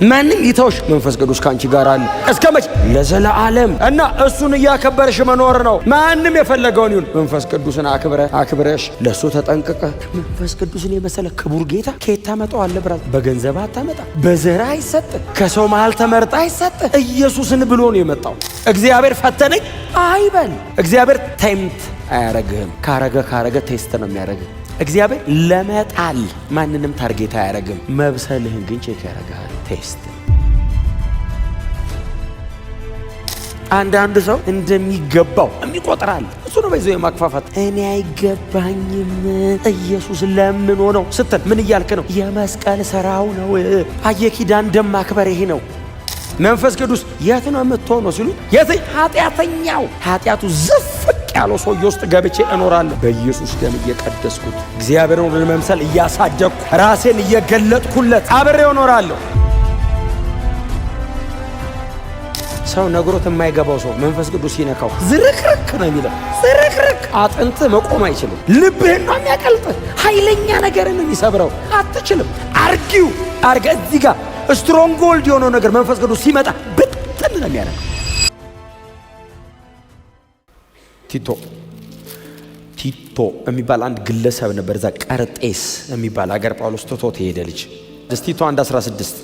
ማንም ይተውሽ፣ መንፈስ ቅዱስ ካንቺ ጋር አለ እስከመቼ? ለዘላለም። እና እሱን እያከበርሽ መኖር ነው። ማንም የፈለገውን ይሁን፣ መንፈስ ቅዱስን አክብረሽ ለሱ ተጠንቅቀ። መንፈስ ቅዱስን የመሰለ ክቡር ጌታ ከየት ታመጣዋለህ? ብራት በገንዘብ አታመጣ፣ በዘራ አይሰጥ፣ ከሰው መሃል ተመርጣ አይሰጥ። ኢየሱስን ብሎ ነው የመጣው። እግዚአብሔር ፈተነኝ አይበል። እግዚአብሔር ቴምት አያረግህም። ካረገ ቴስት ነው የሚያረግህ። እግዚአብሔር ለመጣል ማንንም ታርጌት አያረግም። መብሰልህን ግን ቼክ ያረጋል። ቴስት። አንዳንድ ሰው እንደሚገባው የሚቆጥራል። እሱ ነው በይዘው የማክፋፋት። እኔ አይገባኝም ኢየሱስ ለምን ሆነው ስትል ምን እያልክ ነው? የመስቀል ሥራው ነው። አየኪዳን ደም ማክበር ይሄ ነው። መንፈስ ቅዱስ የት ነው የምትሆነው ሲሉ የት? ኃጢአተኛው ኃጢአቱ ዝፍቅ ያለው ሰውዬ ውስጥ ገብቼ እኖራለሁ። በኢየሱስ ደም እየቀደስኩት እግዚአብሔርን ለመምሰል እያሳደግኩ ራሴን እየገለጥኩለት አብሬው እኖራለሁ። ሰው ነግሮት የማይገባው ሰው መንፈስ ቅዱስ ሲነካው ዝርክርክ ነው የሚለው። ዝርክርክ አጥንት መቆም አይችልም። ልብህን ነው የሚያቀልጥህ። ኃይለኛ ነገርን ነው የሚሰብረው። አትችልም። አርጊው አርገ እዚህ ጋር ስትሮንግሆልድ የሆነው ነገር መንፈስ ቅዱስ ሲመጣ ብትን ነው የሚያደርገው። ቲቶ የሚባል አንድ ግለሰብ ነበር። እዛ ቀርጤስ የሚባል አገር ጳውሎስ ትቶት የሄደ ልጅ። ቲቶ 1:16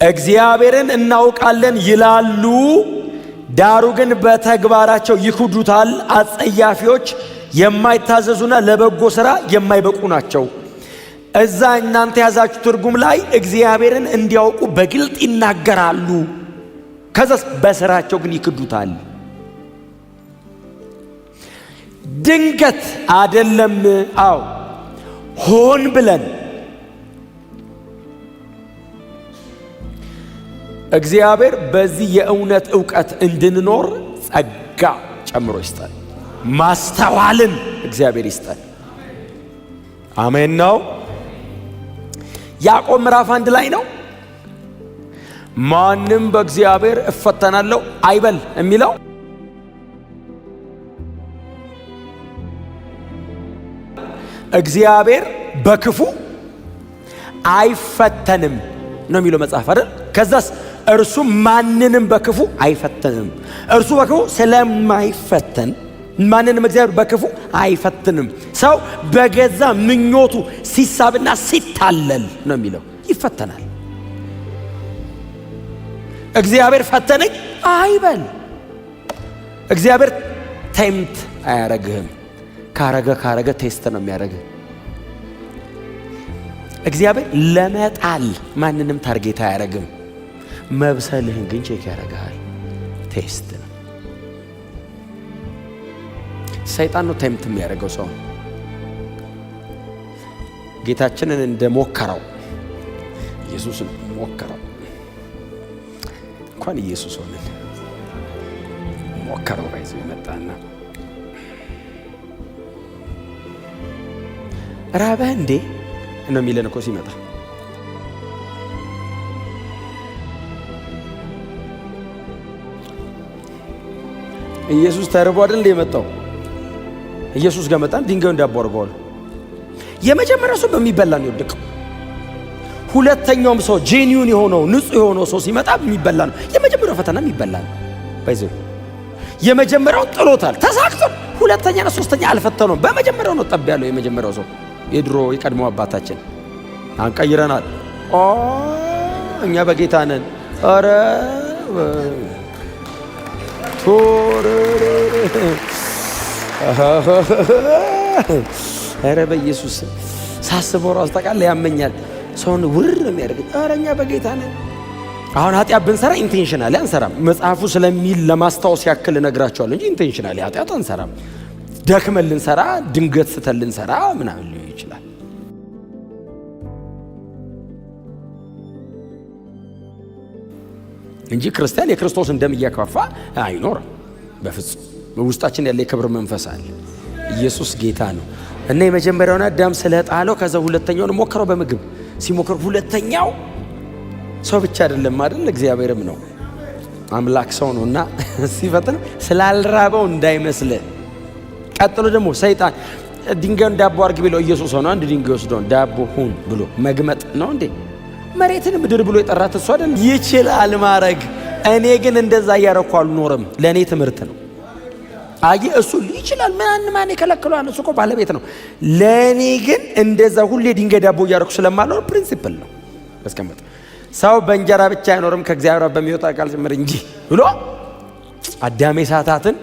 እግዚአብሔርን እናውቃለን ይላሉ፣ ዳሩ ግን በተግባራቸው ይክዱታል። አጸያፊዎች፣ የማይታዘዙና ለበጎ ሥራ የማይበቁ ናቸው። እዛ እናንተ ያዛችሁ ትርጉም ላይ እግዚአብሔርን እንዲያውቁ በግልጥ ይናገራሉ፣ ከዛስ በሥራቸው ግን ይክዱታል። ድንገት አይደለም፣ አዎ ሆን ብለን እግዚአብሔር በዚህ የእውነት ዕውቀት እንድንኖር ጸጋ ጨምሮ ይስጠን። ማስተዋልን እግዚአብሔር ይስጠን። አሜን ነው። ያዕቆብ ምዕራፍ 1 ላይ ነው ማንም በእግዚአብሔር እፈተናለሁ አይበል የሚለው። እግዚአብሔር በክፉ አይፈተንም ነው የሚለው መጽሐፍ አይደል? ከዛስ እርሱ ማንንም በክፉ አይፈተንም። እርሱ በክፉ ስለማይፈተን ማንንም እግዚአብሔር በክፉ አይፈትንም። ሰው በገዛ ምኞቱ ሲሳብና ሲታለል ነው የሚለው ይፈተናል። እግዚአብሔር ፈተነኝ አይበል። እግዚአብሔር ቴምት አያረግህም። ካረገ ቴስት ነው የሚያረግህ። እግዚአብሔር ለመጣል ማንንም ታርጌት አያረግም። መብሰልህን ግን ቼክ ያረጋል። ቴስት ነው። ሰይጣን ነው ቴምት የሚያደርገው ሰው። ጌታችንን እንደሞከረው ኢየሱስን ሞከረው። እንኳን ኢየሱስ ሆነን ሞከረው ባይዞ ይመጣና ራበህ እንዴ ነው የሚለን እኮ ሲመጣ። ኢየሱስ ተርቦ አይደል የመጣው? ኢየሱስ ጋር መጣን፣ ድንጋዩን ዳቦ አድርገዋል። የመጀመሪያው ሰው በሚበላ ነው የወደቀው። ሁለተኛውም ሰው ጄኒዩን የሆነው ንጹህ የሆነው ሰው ሲመጣ የሚበላ ነው። የመጀመሪያው ፈተና የሚበላ ነው። ባይዘው የመጀመሪያው ጥሎታል፣ ተሳክቶ። ሁለተኛና ሶስተኛ አልፈተነውም። በመጀመሪያው ነው ጠብ ያለው የመጀመሪያው ሰው። የድሮ የቀድሞ አባታችን አንቀይረናል። እኛ በጌታ ነን። ኧረ ኧረ በኢየሱስ ሳስበው ራሱ ታውቃለህ ያመኛል። ሰውን ውር የሚያደርግ። ኧረ እኛ በጌታ ነን። አሁን ኃጢአት ብንሰራ ኢንቴንሽናሊ አንሰራም። መጽሐፉ ስለሚል ለማስታወስ ያክል እነግራቸዋለሁ እንጂ ኢንቴንሽናሊ ኃጢአት አንሰራም። ደክመን ልንሰራ፣ ድንገት ስተን ልንሰራ ምናምን ሊሆን ይችላል። እንጂ ክርስቲያን የክርስቶስን ደም እያከፋ አይኖርም በፍጹም። በውስጣችን ያለ የክብር መንፈስ አለ። ኢየሱስ ጌታ ነው። እና የመጀመሪያውን አዳም ስለጣለው ከዛ ሁለተኛውን ሞከረው በምግብ ሲሞክር፣ ሁለተኛው ሰው ብቻ አይደለም አይደል? እግዚአብሔርም ነው። አምላክ ሰው ነውና ሲፈትን ስላልራበው እንዳይመስል። ቀጥሎ ደግሞ ሰይጣን ድንጋዩን ዳቦ አርግ ቢለው ኢየሱስ ሆኖ አንድ ድንጋይ ወስዶ ዳቦ ሁን ብሎ መግመጥ ነው እንዴ? መሬትን ምድር ብሎ የጠራት እሱ አይደል? ይችላል ማረግ። እኔ ግን እንደዛ እያረኩ አልኖርም። ለእኔ ትምህርት ነው። አየህ እሱ ይችላል። ማን ይከለክለዋል? እሱ እኮ ባለቤት ነው። ለእኔ ግን እንደዛ ሁሌ ድንጋይ ዳቦ እያረኩ ስለማልኖር ፕሪንሲፕል ነው አስቀምጥ። ሰው በእንጀራ ብቻ አይኖርም ከእግዚአብሔር በሚወጣ ቃል ጭምር እንጂ ብሎ አዳሜ ሳታትን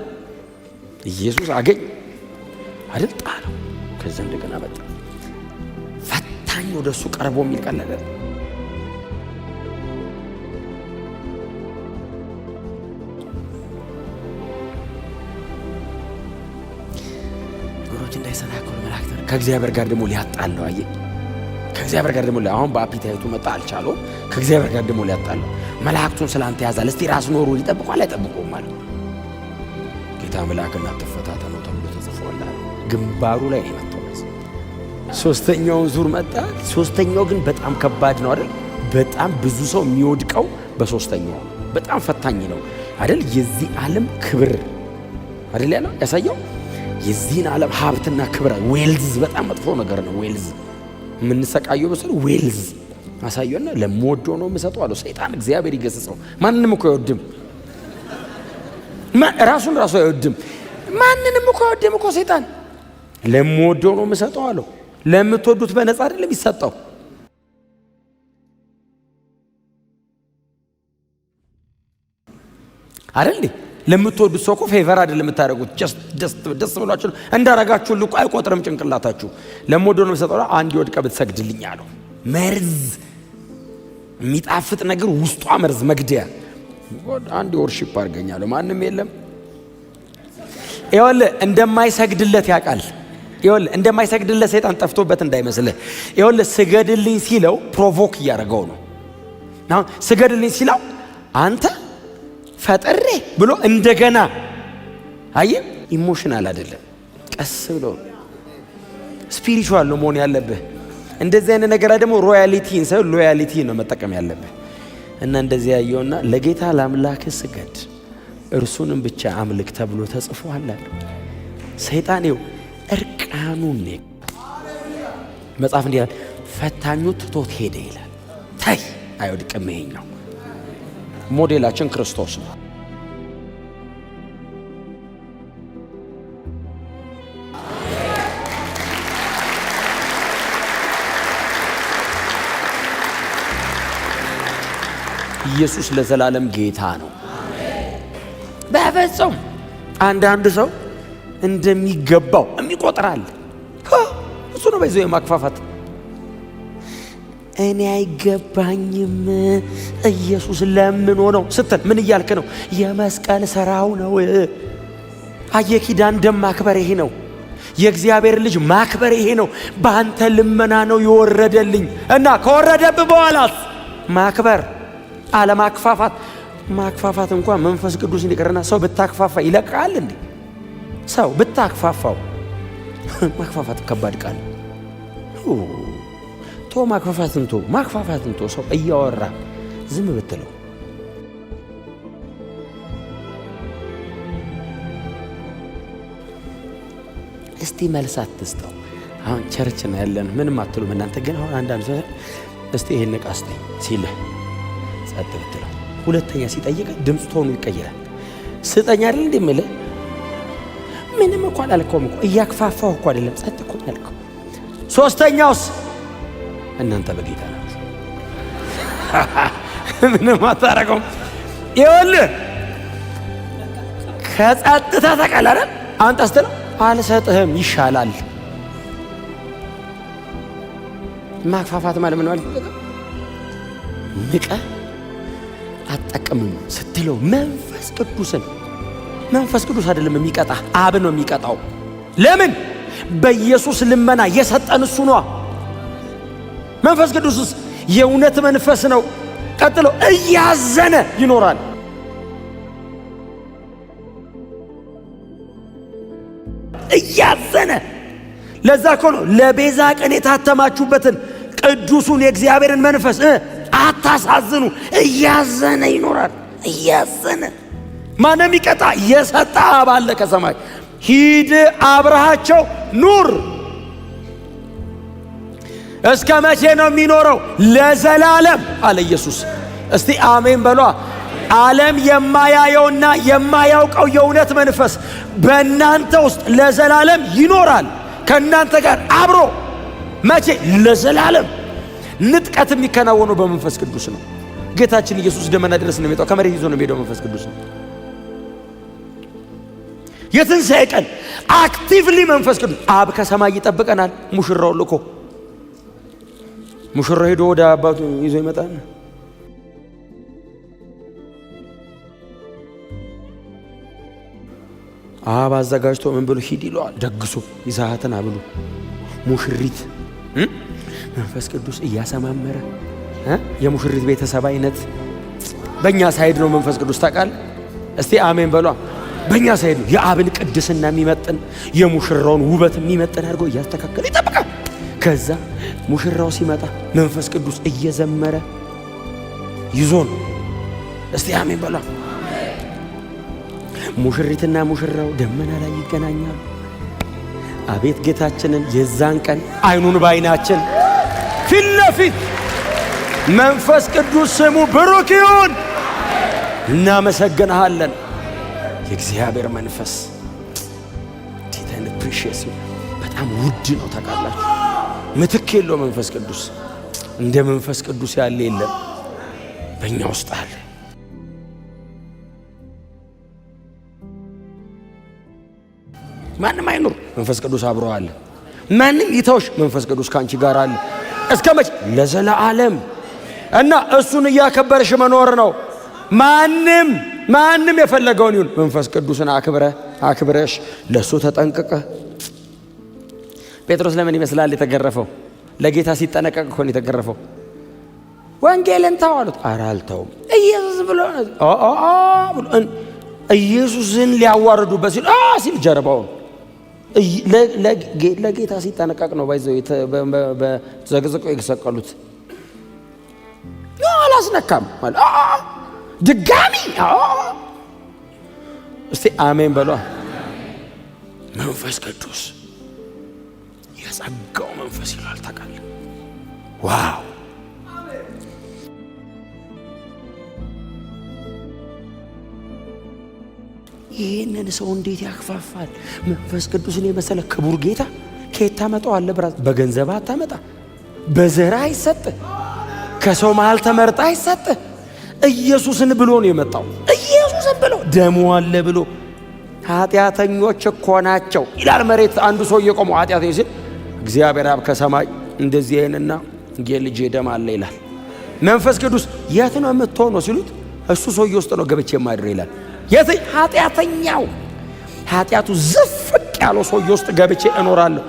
ኢየሱስ አገኝ አይደል? ጣለው። ከዛ እንደገና መጣ ፈታኝ ወደሱ ቀርቦ የሚል ቃል ነገር ወሮች እንዳይሰናከሉ መላእክት ከእግዚአብሔር ጋር ደግሞ ሊያጣለው። አየህ ከእግዚአብሔር ጋር ደግሞ አሁን በአፒታይቱ መጣ አልቻለው። ከእግዚአብሔር ጋር ደግሞ ሊያጣለው መላእክቱን ስላንተ ያዛል። እስቲ ራስ ኖሩ ይጠብቋል አይጠብቁም ማለት ጌታ መልአክና ተፈታተነው ተብሎ ተጽፏል። ግንባሩ ላይ ነው የመጣው። ሶስተኛውን ዙር መጣ። ሶስተኛው ግን በጣም ከባድ ነው አይደል? በጣም ብዙ ሰው የሚወድቀው በሶስተኛው በጣም ፈታኝ ነው አይደል? የዚህ ዓለም ክብር አይደል ያለው ያሳየው። የዚህን ዓለም ሀብትና ክብር ዌልዝ በጣም መጥፎ ነገር ነው። ዌልዝ የምንሰቃየው በሰል ዌልዝ አሳየውና ለሞዶ ነው የምሰጠው አለው ሰይጣን። እግዚአብሔር ይገስጸው። ማንንም እኮ አይወድም። ራሱን ራሱ አይወድም። ማንንም እኮ አይወድም እኮ ሰይጣን። ለሞዶ ነው የምሰጠው አለው። ለምትወዱት በነፃ አይደለም ይሰጠው። አይደል እንዴ? ለምትወዱት ሰው እኮ ፌቨር አይደለም የምታደርጉት። ደስ ብሏችሁ እንዳረጋችሁ ልቆ አይቆጥርም ጭንቅላታችሁ። ለሞዶ ነው የምሰጠው። አንድ ወድቀ ብትሰግድልኝ አለው። መርዝ የሚጣፍጥ ነገር ውስጧ መርዝ መግደያ አንድ ወርሺፕ አድርገኛለሁ። ማንም የለም። ይኸውልህ እንደማይሰግድለት ያውቃል። ይኸውልህ እንደማይሰግድለት ሰይጣን ጠፍቶበት እንዳይመስልህ። ይኸውልህ ስገድልኝ ሲለው ፕሮቮክ እያደረገው ነው። አሁን ስገድልኝ ሲለው አንተ ፈጥሬ ብሎ እንደገና አየህ፣ ኢሞሽናል አይደለም፣ ቀስ ብሎ ስፒሪቹዋል ነው መሆን ያለብህ። እንደዚህ አይነት ነገር ደግሞ ሮያሊቲን ሰው ሎያሊቲ ነው መጠቀም ያለብህ። እና እንደዚህ ያየውና ለጌታ ለአምላክ ስገድ እርሱንም ብቻ አምልክ ተብሎ ተጽፏል አለ። ሰይጣን ይኸው እርቃኑን ነው መጽሐፍ እንዲህ ይላል፣ ፈታኙ ትቶት ሄደ ይላል። ታይ አይወድቅም። ይሄኛው ሞዴላችን ክርስቶስ ነው። ኢየሱስ ለዘላለም ጌታ ነው። በፍጹም አንዳንድ ሰው እንደሚገባው የሚቆጥራል። እሱ ነው በይዞ የማክፋፋት እኔ አይገባኝም ኢየሱስ ለምኖ ነው ስትል ምን እያልክ ነው? የመስቀል ሥራው ነው። የኪዳን ደም ማክበር ይሄ ነው። የእግዚአብሔር ልጅ ማክበር ይሄ ነው። በአንተ ልመና ነው የወረደልኝ እና ከወረደብህ በኋላስ ማክበር አለማክፋፋት። ማክፋፋት እንኳን መንፈስ ቅዱስ እንዲቀርና ሰው ብታክፋፋ ይለቃል እንዴ? ሰው ብታክፋፋው ማክፋፋት ከባድ ቃል ማክፋፋትን ቶ ሰው እያወራ ዝም ብትለው እስቲ መልስ አትስጠው። አሁን ቸርች ነው ያለን ምንም አትሉም እናንተ። ግን አሁን አንዳንድ ሰው እስቲ ይሄን ዕቃ ስጠኝ ሲልህ ጸጥ ብትለው፣ ሁለተኛ ሲጠይቅ ድምፅ ቶኑ ይቀየራል። ስጠኝ አይደል እንደምልህ ምንም እኮ አላልከውም እኮ እያክፋፋው እኮ አይደለም፣ ጸጥ እኮ አልከው። ሶስተኛውስ እናንተ በጌታ ናችሁ ምንም አታረገውም። ይኸውልህ ከጸጥታ ተቀላረ አንተ ስትለው አልሰጥህም ይሻላል። ማክፋፋት ማለት ምን ማለት ነው? ንቀ አጠቅምም ስትለው መንፈስ ቅዱስ አይደለም የሚቀጣ አብ ነው የሚቀጣው። ለምን? በኢየሱስ ልመና የሰጠን እሱ ነው። መንፈስ ቅዱስስ የእውነት መንፈስ ነው። ቀጥሎ እያዘነ ይኖራል። እያዘነ ለዛ እኮ ነው ለቤዛ ቀን የታተማችሁበትን ቅዱሱን የእግዚአብሔርን መንፈስ አታሳዝኑ። እያዘነ ይኖራል። እያዘነ ማንም ይቀጣ የሰጣ አብ አለ ከሰማይ። ሂድ አብረሃቸው ኑር። እስከ መቼ ነው የሚኖረው? ለዘላለም አለ ኢየሱስ። እስቲ አሜን በሏ። ዓለም የማያየውና የማያውቀው የእውነት መንፈስ በእናንተ ውስጥ ለዘላለም ይኖራል፣ ከእናንተ ጋር አብሮ። መቼ? ለዘላለም። ንጥቀት የሚከናወነው በመንፈስ ቅዱስ ነው። ጌታችን ኢየሱስ ደመና ድረስ ነው የሚወጣው፣ ከመሬት ይዞ ነው የሚሄደው። መንፈስ ቅዱስ ነው። የትንሣኤ ቀን አክቲቭሊ መንፈስ ቅዱስ አብ ከሰማይ ይጠብቀናል። ሙሽራው ልኮ ሙሽራው ሄዶ ወደ አባቱ ይዞ ይመጣል። አብ አዘጋጅቶ ምን ብሎ ሂድ ይለዋል። ደግሶ ይዛሃትን አብሉ ሙሽሪት መንፈስ ቅዱስ እያሰማመረ የሙሽሪት ቤተሰብ አይነት በእኛ ሳይድ ነው መንፈስ ቅዱስ ታውቃል። እስቲ አሜን በሏ። በእኛ ሳይድ ነው። የአብን ቅድስና የሚመጥን የሙሽራውን ውበት የሚመጥን አድርጎ እያስተካከለ ይጠብቃል። ከዛ ሙሽራው ሲመጣ መንፈስ ቅዱስ እየዘመረ ይዞን። እስቲ አሜን በሏ። ሙሽሪትና ሙሽራው ደመና ላይ ይገናኛሉ። አቤት ጌታችንን የዛን ቀን አይኑን ባይናችን ፊት ለፊት መንፈስ ቅዱስ ስሙ ብሩክ ይሁን። እናመሰግንሃለን። የእግዚአብሔር መንፈስ ቲታን ፕሪሺየስ በጣም ውድ ነው ታውቃላችሁ። ምትክ የለው መንፈስ ቅዱስ። እንደ መንፈስ ቅዱስ ያለ የለም። በእኛ ውስጥ አለ። ማንም አይኑር፣ መንፈስ ቅዱስ አብሮ አለ። ማንም ይተውሽ፣ መንፈስ ቅዱስ ካንቺ ጋር አለ። እስከ መቼ? ለዘላለም። እና እሱን እያከበርሽ መኖር ነው። ማንም የፈለገውን ይሁን፣ መንፈስ ቅዱስን አክብረሽ ለሱ ተጠንቅቀ። ጴጥሮስ ለምን ይመስላል የተገረፈው? ለጌታ ሲጠነቀቅ እኮ ነው የተገረፈው። ወንጌልን ተው አሉት። ኧረ አልተውም ኢየሱስ ብሎ ኢየሱስን ሊያዋርዱበት ሲል ጀርባውን ለጌታ ሲጠነቀቅ ነው ባይዘው በዘቅዝቀው የሰቀሉት። አላስነካም ማለት ድጋሚ። እስቲ አሜን በሏ። መንፈስ ቅዱስ የጸጋው መንፈስ ይላል ታውቃለህ። ዋው! ይህንን ሰው እንዴት ያክፋፋል! መንፈስ ቅዱስን የመሰለ ክቡር ጌታ ከየት ታመጣዋለህ? ብራት በገንዘብ አታመጣ፣ በዘራ አይሰጥ፣ ከሰው መሃል ተመርጣ አይሰጥ። ኢየሱስን ብሎ ነው የመጣው። ኢየሱስን ብሎ ደሙ አለ ብሎ ኃጢአተኞች እኮ ናቸው ይላል። መሬት አንዱ ሰው እየቆመ ኃጢአተኞች ሲል እግዚአብሔር አብ ከሰማይ እንደዚህ አይነና የልጄ ደም አለ ይላል። መንፈስ ቅዱስ የት ነው የምትሆነው ሲሉት እሱ ሰውዬ ውስጥ ነው ገብቼ የማድረው ይላል። የት? ኃጢአተኛው ኃጢአቱ ዝፍቅ ያለው ሰውዬ ውስጥ ገብቼ እኖራለሁ።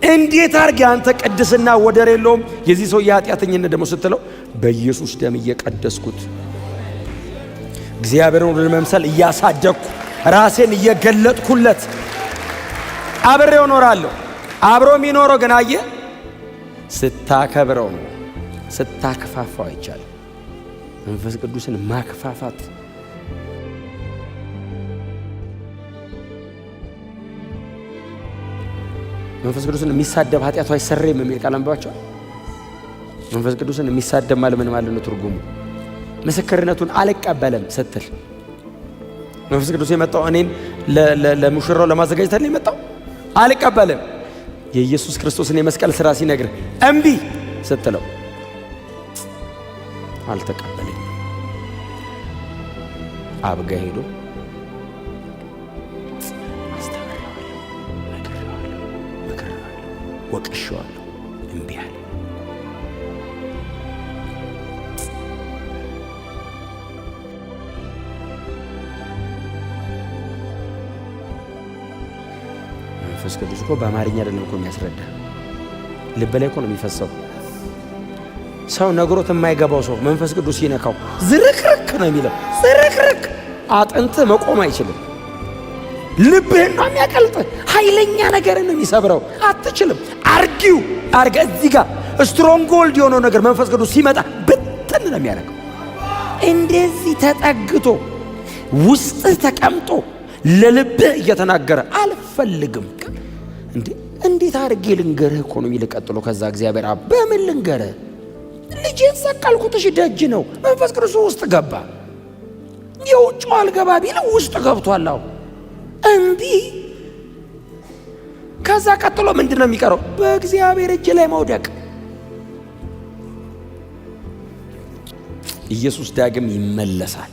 እንዴት አርግ አንተ ቅድስና ወደር የለውም። የዚህ ሰው የኃጢአተኝነት ደግሞ ስትለው በኢየሱስ ደም እየቀደስኩት እግዚአብሔርን ወደ መምሰል እያሳደግኩ ራሴን እየገለጥኩለት አብሬው እኖራለሁ። አብሮ የሚኖረው ግን አየህ ስታከብረው ነው። ስታክፋፋው አይቻልም። መንፈስ ቅዱስን ማክፋፋት መንፈስ ቅዱስን የሚሳደብ ኃጢአቱ አይሰረይም የሚል ቃል አንብባቸው። መንፈስ ቅዱስን የሚሳደብ ማለት ምን ማለት ነው? ትርጉሙ ምስክርነቱን አልቀበለም ስትል መንፈስ ቅዱስ የመጣው እኔን ለሙሽራው ለማዘጋጀት አይደል የመጣው? አልቀበለም የኢየሱስ ክርስቶስን የመስቀል ሥራ ሲነግር እምቢ ስትለው አልተቀበለኝ። አብጋ ሄዶ ወቅሼዋለሁ፣ እምቢ አለ። መንፈስ ቅዱስ እኮ በአማርኛ አይደለም እኮ የሚያስረዳ፣ ልብ ላይ እኮ ነው የሚፈሰው። ሰው ነግሮት የማይገባው ሰው መንፈስ ቅዱስ ሲነካው ዝርክርክ ነው የሚለው። ዝርክርክ አጥንት መቆም አይችልም። ልብህን ነው የሚያቀልጥህ። ኃይለኛ ነገርን ነው የሚሰብረው። አትችልም። አርጊው አርገ እዚህ ጋር ስትሮንግሆልድ የሆነው ነገር መንፈስ ቅዱስ ሲመጣ ብትን ነው የሚያደርገው። እንደዚህ ተጠግቶ ውስጥህ ተቀምጦ ለልብህ እየተናገረ አልፈልግም እንዴ እንዴት አድርጌ ልንገርህ እኮ ነው የሚል ቀጥሎ ከዛ እግዚአብሔር አብ በምን ልንገርህ ልጄን ሰቀልኩት እሺ ደጅ ነው መንፈስ ቅዱስ ውስጥ ገባ የውጭው አልገባ ቢል ውስጥ ገብቷል አው እንቢ ከዛ ቀጥሎ ምንድነው የሚቀረው በእግዚአብሔር እጅ ላይ መውደቅ ኢየሱስ ዳግም ይመለሳል